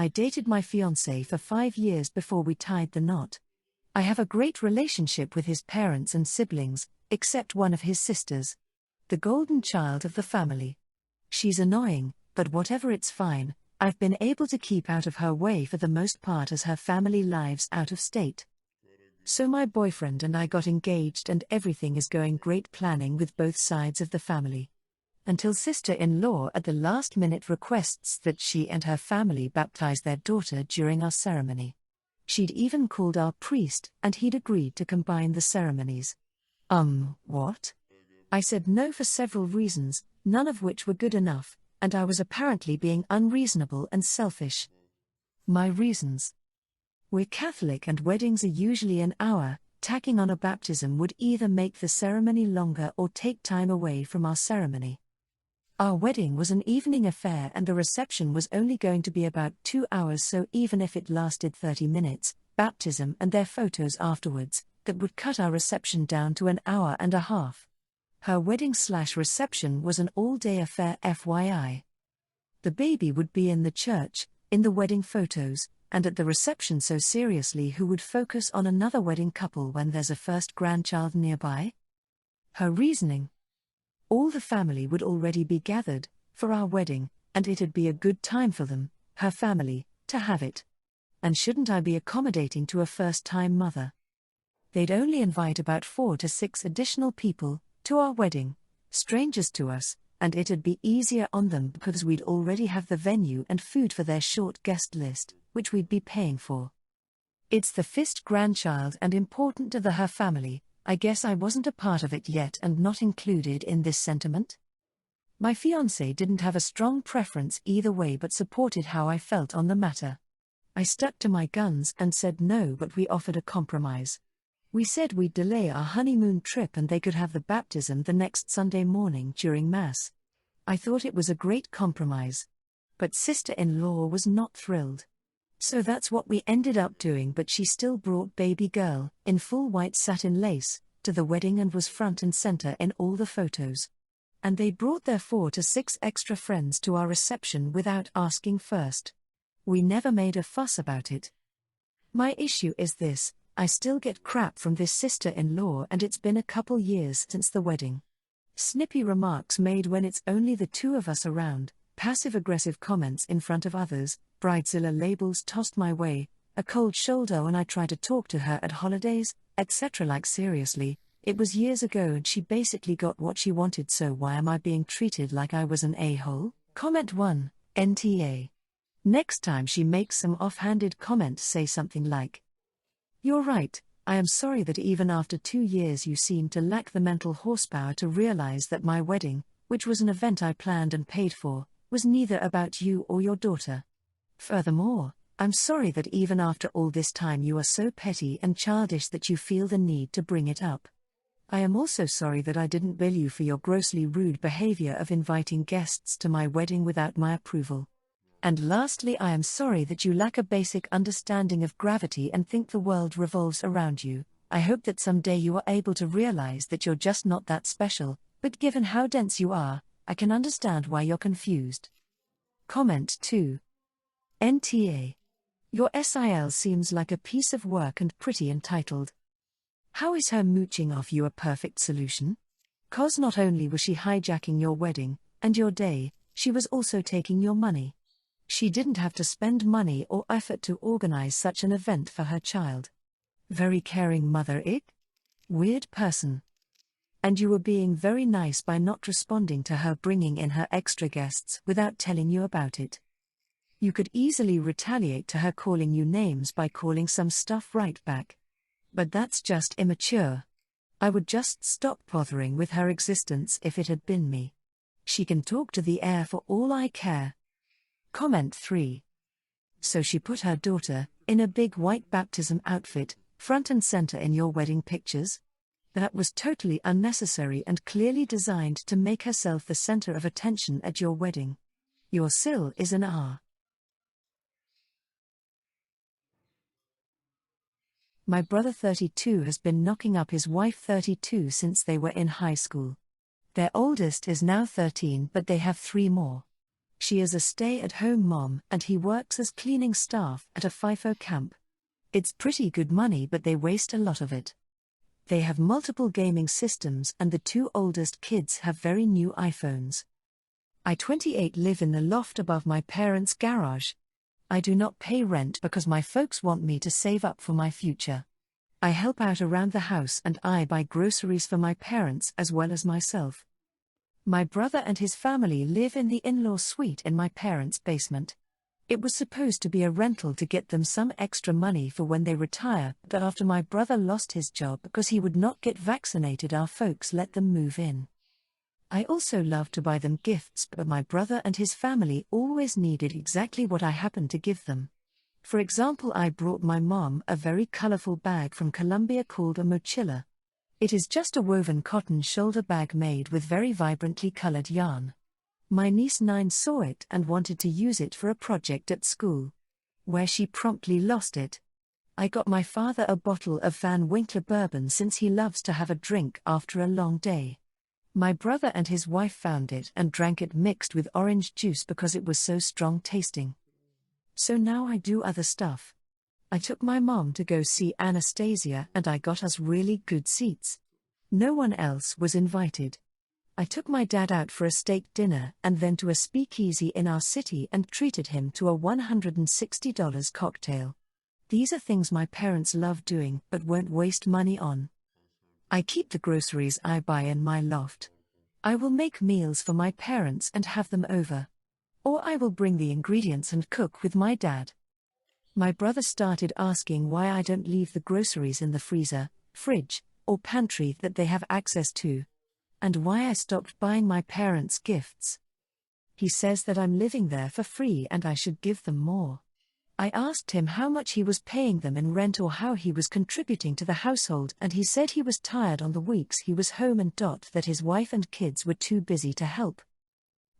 I dated my fiancé for 5 years before we tied the knot. I have a great relationship with his parents and siblings, except one of his sisters. The golden child of the family. She's annoying, but whatever, it's fine. I've been able to keep out of her way for the most part as her family lives out of state. So my boyfriend and I got engaged and everything is going great, planning with both sides of the family. Until sister-in-law at the last minute requests that she and her family baptize their daughter during our ceremony. She'd even called our priest and he'd agreed to combine the ceremonies. What? I said no for several reasons, none of which were good enough, and I was apparently being unreasonable and selfish. My reasons. We're Catholic and weddings are usually an hour. Tacking on a baptism would either make the ceremony longer or take time away from our ceremony. Our wedding was an evening affair and the reception was only going to be about 2 hours, so even if it lasted 30 minutes, baptism and their photos afterwards, that would cut our reception down to an hour and a half. Her wedding/reception was an all-day affair, FYI. The baby would be in the church, in the wedding photos, and at the reception, so seriously who would focus on another wedding couple when there's a first grandchild nearby? Her reasoning. All the family would already be gathered for our wedding, and it'd be a good time for them, her family, to have it. And shouldn't I be accommodating to a first-time mother? They'd only invite about 4 to 6 additional people to our wedding, strangers to us, and it'd be easier on them because we'd already have the venue and food for their short guest list, which we'd be paying for. It's the first grandchild and important to her family. I guess I wasn't a part of it yet and not included in this sentiment. My fiancé didn't have a strong preference either way but supported how I felt on the matter. I stuck to my guns and said no, but we offered a compromise. We said we'd delay our honeymoon trip and they could have the baptism the next Sunday morning during Mass. I thought it was a great compromise. But sister-in-law was not thrilled. So that's what we ended up doing, but she still brought baby girl, in full white satin lace, to the wedding and was front and center in all the photos. And they brought their 4 to 6 extra friends to our reception without asking first. We never made a fuss about it. My issue is this: I still get crap from this sister-in-law and it's been a couple years since the wedding. Snippy remarks made when it's only the two of us around, passive-aggressive comments in front of others, Bridezilla labels tossed my way, a cold shoulder when I try to talk to her at holidays, etc. Like seriously, it was years ago and she basically got what she wanted, so why am I being treated like I was an a-hole? Comment 1, NTA. Next time she makes some offhanded comment, say something like, "You're right, I am sorry that even after 2 years you seem to lack the mental horsepower to realize that my wedding, which was an event I planned and paid for, was neither about you or your daughter. Furthermore, I'm sorry that even after all this time you are so petty and childish that you feel the need to bring it up. I am also sorry that I didn't bill you for your grossly rude behavior of inviting guests to my wedding without my approval. And lastly, I am sorry that you lack a basic understanding of gravity and think the world revolves around you. I hope that someday you are able to realize that you're just not that special, but given how dense you are, I can understand why you're confused." Comment 2. NTA. Your SIL seems like a piece of work and pretty entitled. How is her mooching off you a perfect solution? 'Cause not only was she hijacking your wedding and your day, she was also taking your money. She didn't have to spend money or effort to organize such an event for her child. Very caring mother, ick? Weird person. And you were being very nice by not responding to her bringing in her extra guests without telling you about it. You could easily retaliate to her calling you names by calling some stuff right back. But that's just immature. I would just stop bothering with her existence if it had been me. She can talk to the air for all I care. Comment 3. So she put her daughter, in a big white baptism outfit, front and center in your wedding pictures? That was totally unnecessary and clearly designed to make herself the center of attention at your wedding. Your SIL is an R. My brother 32 has been knocking up his wife 32 since they were in high school. Their oldest is now 13, but they have 3 more. She is a stay-at-home mom and he works as cleaning staff at a FIFO camp. It's pretty good money, but they waste a lot of it. They have multiple gaming systems and the two oldest kids have very new iPhones. I, 28, live in the loft above my parents' garage. I do not pay rent because my folks want me to save up for my future. I help out around the house and I buy groceries for my parents as well as myself. My brother and his family live in the in-law suite in my parents' basement. It was supposed to be a rental to get them some extra money for when they retire, but after my brother lost his job because he would not get vaccinated, our folks let them move in. I also love to buy them gifts, but my brother and his family always needed exactly what I happened to give them. For example, I brought my mom a very colorful bag from Colombia called a mochila. It is just a woven cotton shoulder bag made with very vibrantly colored yarn. My niece 9 saw it and wanted to use it for a project at school, where she promptly lost it. I got my father a bottle of Van Winkler bourbon since he loves to have a drink after a long day. My brother and his wife found it and drank it mixed with orange juice because it was so strong tasting. So now I do other stuff. I took my mom to go see Anastasia and I got us really good seats. No one else was invited. I took my dad out for a steak dinner and then to a speakeasy in our city and treated him to a $160 cocktail. These are things my parents love doing but won't waste money on. I keep the groceries I buy in my loft. I will make meals for my parents and have them over. Or I will bring the ingredients and cook with my dad. My brother started asking why I don't leave the groceries in the freezer, fridge, or pantry that they have access to, and why I stopped buying my parents gifts. He says that I'm living there for free and I should give them more. I asked him how much he was paying them in rent or how he was contributing to the household, and he said he was tired on the weeks he was home and that his wife and kids were too busy to help.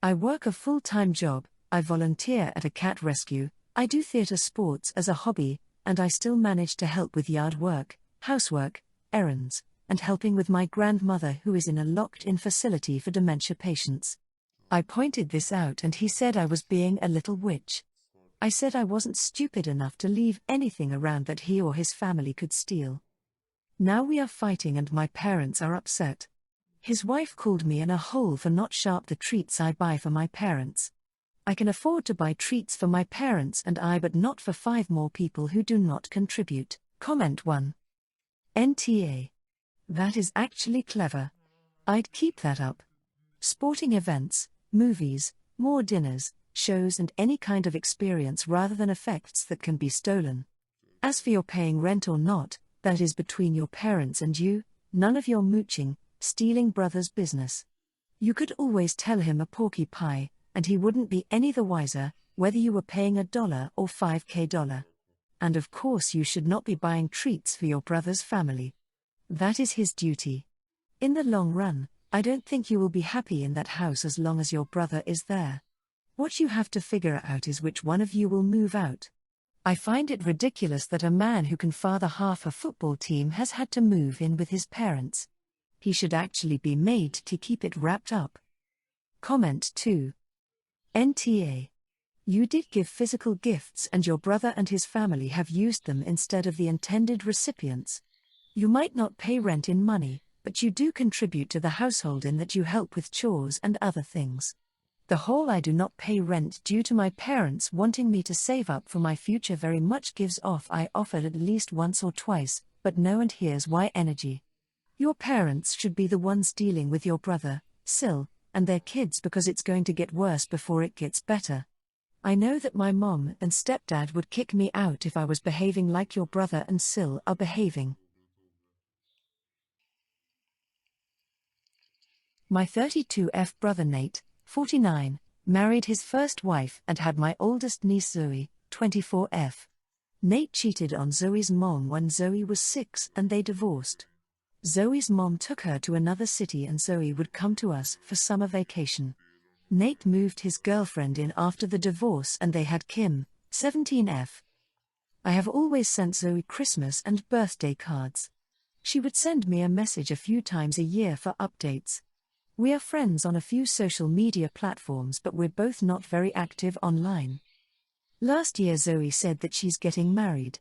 I work a full-time job, I volunteer at a cat rescue, I do theater sports as a hobby, and I still manage to help with yard work, housework, errands, and helping with my grandmother who is in a locked-in facility for dementia patients. I pointed this out and he said I was being a little witch. I said I wasn't stupid enough to leave anything around that he or his family could steal. Now we are fighting and my parents are upset. His wife called me in a hole for not sharp the treats I buy for my parents. I can afford to buy treats for my parents and but not for 5 more people who do not contribute. Comment 1. NTA. That is actually clever. I'd keep that up. Sporting events, movies, more dinners, shows and any kind of experience rather than effects that can be stolen. As for your paying rent or not, that is between your parents and you, none of your mooching, stealing brother's business. You could always tell him a porky pie, and he wouldn't be any the wiser, whether you were paying $1 or $5K. And of course you should not be buying treats for your brother's family. That is his duty. In the long run, I don't think you will be happy in that house as long as your brother is there. What you have to figure out is which one of you will move out. I find it ridiculous that a man who can father half a football team has had to move in with his parents. He should actually be made to keep it wrapped up. Comment 2. NTA. You did give physical gifts and your brother and his family have used them instead of the intended recipients. You might not pay rent in money, but you do contribute to the household in that you help with chores and other things. The whole I do not pay rent due to my parents wanting me to save up for my future very much gives off. I offered at least once or twice, but no, and here's why energy. Your parents should be the ones dealing with your brother, SIL, and their kids because it's going to get worse before it gets better. I know that my mom and stepdad would kick me out if I was behaving like your brother and SIL are behaving. My 32F brother Nate, 49, married his first wife and had my oldest niece Zoe, 24F. Nate cheated on Zoe's mom when Zoe was 6 and they divorced. Zoe's mom took her to another city and Zoe would come to us for summer vacation. Nate moved his girlfriend in after the divorce and they had Kim, 17F. I have always sent Zoe Christmas and birthday cards. She would send me a message a few times a year for updates. We are friends on a few social media platforms, but we're both not very active online. Last year Zoe said that she's getting married.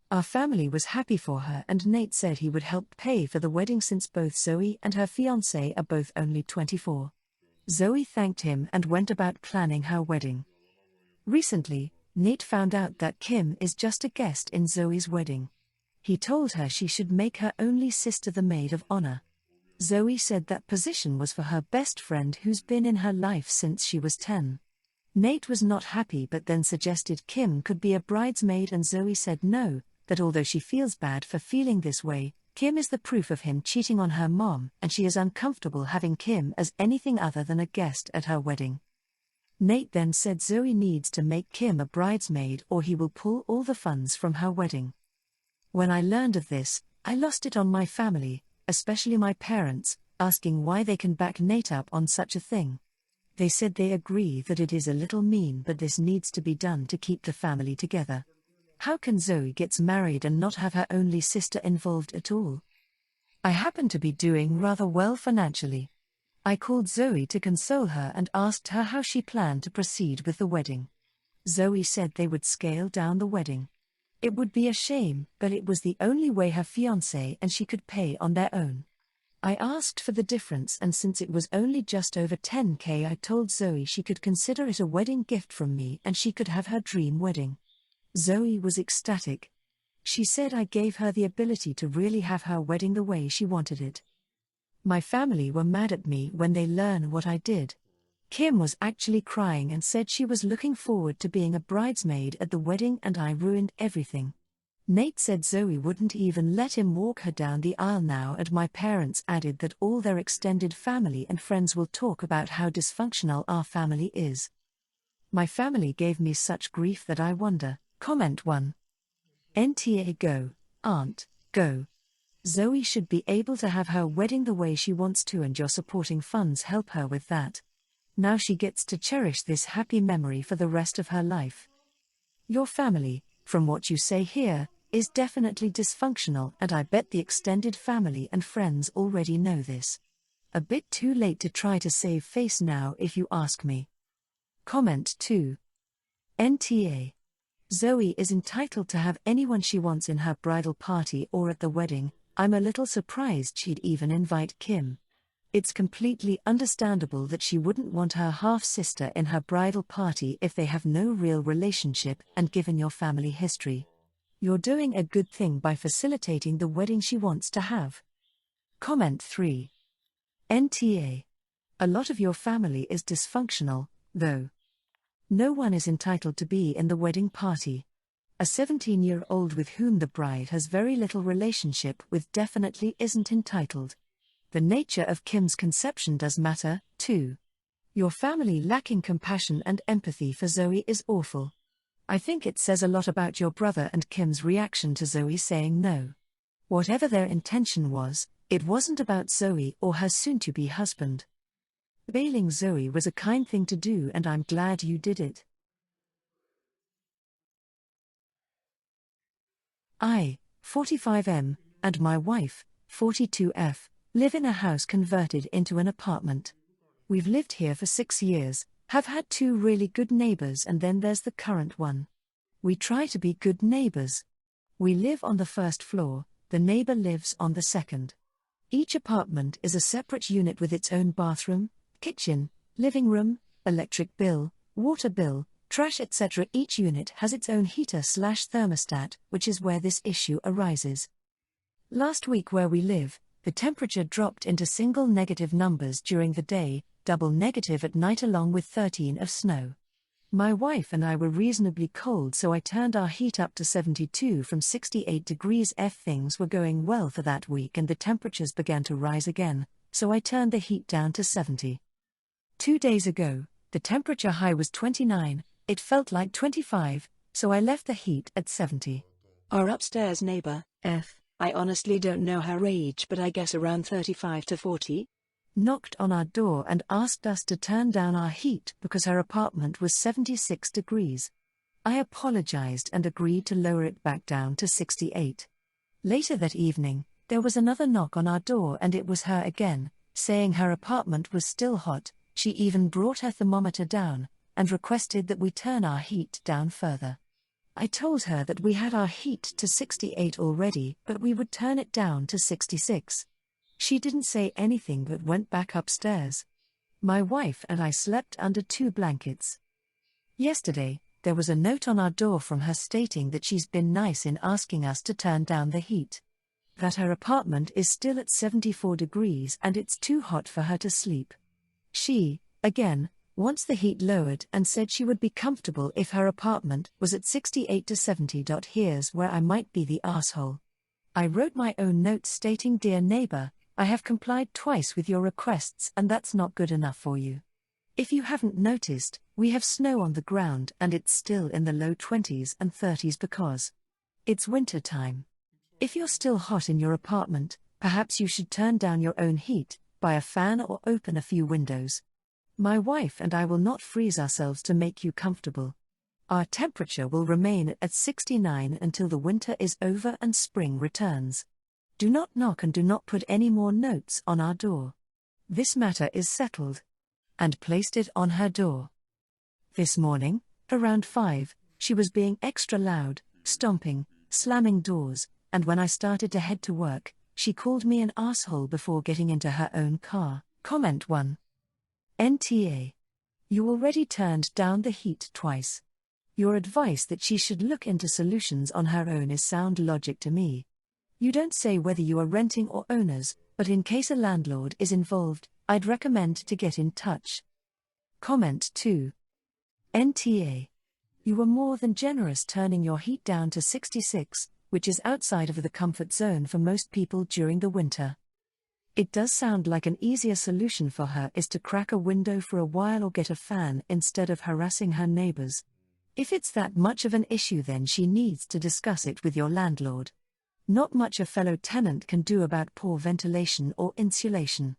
Our family was happy for her and Nate said he would help pay for the wedding since both Zoe and her fiancé are both only 24. Zoe thanked him and went about planning her wedding. Recently, Nate found out that Kim is just a guest in Zoe's wedding. He told her she should make her only sister the maid of honor. Zoe said that position was for her best friend who's been in her life since she was 10. Nate was not happy but then suggested Kim could be a bridesmaid and Zoe said no, that although she feels bad for feeling this way, Kim is the proof of him cheating on her mom and she is uncomfortable having Kim as anything other than a guest at her wedding. Nate then said Zoe needs to make Kim a bridesmaid or he will pull all the funds from her wedding. When I learned of this, I lost it on my family, especially my parents, asking why they can back Nate up on such a thing. They said they agree that it is a little mean but this needs to be done to keep the family together. How can Zoe get married and not have her only sister involved at all? I happen to be doing rather well financially. I called Zoe to console her and asked her how she planned to proceed with the wedding. Zoe said they would scale down the wedding. It would be a shame, but it was the only way her fiancé and she could pay on their own. I asked for the difference and since it was only just over 10K I told Zoe she could consider it a wedding gift from me and she could have her dream wedding. Zoe was ecstatic. She said I gave her the ability to really have her wedding the way she wanted it. My family were mad at me when they learned what I did. Kim was actually crying and said she was looking forward to being a bridesmaid at the wedding and I ruined everything. Nate said Zoe wouldn't even let him walk her down the aisle now and my parents added that all their extended family and friends will talk about how dysfunctional our family is. My family gave me such grief that I wonder. Comment 1. NTA go, Aunt, go. Zoe should be able to have her wedding the way she wants to and your supporting funds help her with that. Now she gets to cherish this happy memory for the rest of her life. Your family, from what you say here, is definitely dysfunctional and I bet the extended family and friends already know this. A bit too late to try to save face now if you ask me. Comment 2. NTA. Zoe is entitled to have anyone she wants in her bridal party or at the wedding. I'm a little surprised she'd even invite Kim. It's completely understandable that she wouldn't want her half-sister in her bridal party if they have no real relationship and given your family history. You're doing a good thing by facilitating the wedding she wants to have. Comment 3. NTA. A lot of your family is dysfunctional, though. No one is entitled to be in the wedding party. A 17-year-old with whom the bride has very little relationship with definitely isn't entitled. The nature of Kim's conception does matter, too. Your family lacking compassion and empathy for Zoe is awful. I think it says a lot about your brother and Kim's reaction to Zoe saying no. Whatever their intention was, it wasn't about Zoe or her soon-to-be husband. Bailing Zoe was a kind thing to do and I'm glad you did it. I, 45M, and my wife, 42F, live in a house converted into an apartment. We've lived here for 6 years, have had 2 really good neighbors and then there's the current one. We try to be good neighbors. We live on the first floor, the neighbor lives on the second. Each apartment is a separate unit with its own bathroom, kitchen, living room, electric bill, water bill, trash etc. Each unit has its own heater/thermostat, which is where this issue arises. Last week where we live, the temperature dropped into single negative numbers during the day, double negative at night along with 13 of snow. My wife and I were reasonably cold so I turned our heat up to 72 from 68 degrees F. Things were going well for that week and the temperatures began to rise again, so I turned the heat down to 70. 2 days ago, the temperature high was 29, it felt like 25, so I left the heat at 70. Our upstairs neighbor, F, I honestly don't know her age but I guess around 35 to 40, knocked on our door and asked us to turn down our heat because her apartment was 76 degrees. I apologized and agreed to lower it back down to 68. Later that evening, there was another knock on our door and it was her again, saying her apartment was still hot. She even brought her thermometer down and requested that we turn our heat down further. I told her that we had our heat to 68 already, but we would turn it down to 66. She didn't say anything but went back upstairs. My wife and I slept under 2 blankets. Yesterday, there was a note on our door from her stating that she's been nice in asking us to turn down the heat. That her apartment is still at 74 degrees and it's too hot for her to sleep. She, again, wants the heat lowered and said she would be comfortable if her apartment was at 68 to 70. Here's where I might be the asshole. I wrote my own note stating, "Dear neighbor, I have complied twice with your requests and that's not good enough for you. If you haven't noticed, we have snow on the ground and it's still in the low 20s and 30s because it's winter time. If you're still hot in your apartment, perhaps you should turn down your own heat, buy a fan or open a few windows. My wife and I will not freeze ourselves to make you comfortable. Our temperature will remain at 69 until the winter is over and spring returns. Do not knock and do not put any more notes on our door. This matter is settled." And placed it on her door. This morning, around 5, she was being extra loud, stomping, slamming doors, and when I started to head to work, she called me an asshole before getting into her own car. Comment 1. NTA. You already turned down the heat twice. Your advice that she should look into solutions on her own is sound logic to me. You don't say whether you are renting or owners, but in case a landlord is involved, I'd recommend to get in touch. Comment 2. NTA. You were more than generous turning your heat down to 66, which is outside of the comfort zone for most people during the winter. It does sound like an easier solution for her is to crack a window for a while or get a fan instead of harassing her neighbors. If it's that much of an issue, then she needs to discuss it with your landlord. Not much a fellow tenant can do about poor ventilation or insulation.